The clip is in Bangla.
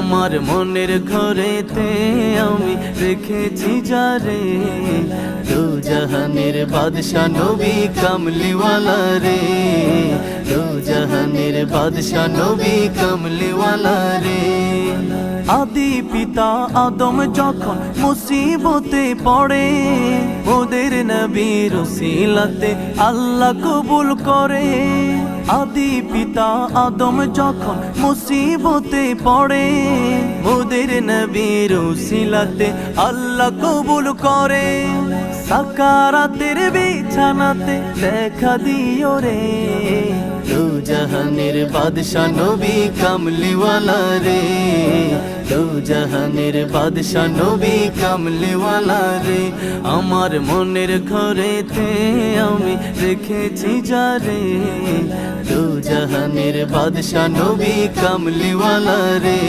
আমার মনের ঘরেতে আমি রেখেছি যারে, দু জাহানের বাদশা নবী কামলিওয়ালা রে, দু জাহানের বাদশা নবী কামলিওয়ালা রে। আদি পিতা আদম যখন মুসিবতে পড়ে, ওদের নবীর উসিলাতে আল্লাহ কবুল করে। আদি পিতা আদম যখন মুসিবতে পড়ে, ওদের নবীর উসিলাতে আল্লাহ কবুল করে। সাকারাতের বিছানাতে দেখা দিও রে, দু জাহানের বাদশা নবী কামলিওয়ালা রে, দু জাহানের বাদশা নবী কামলিওয়ালা রে। আমার মনের ঘরেতে আমি রেখেছি যারে, দু জাহানের বাদশা নবী কামলিওয়ালা রে।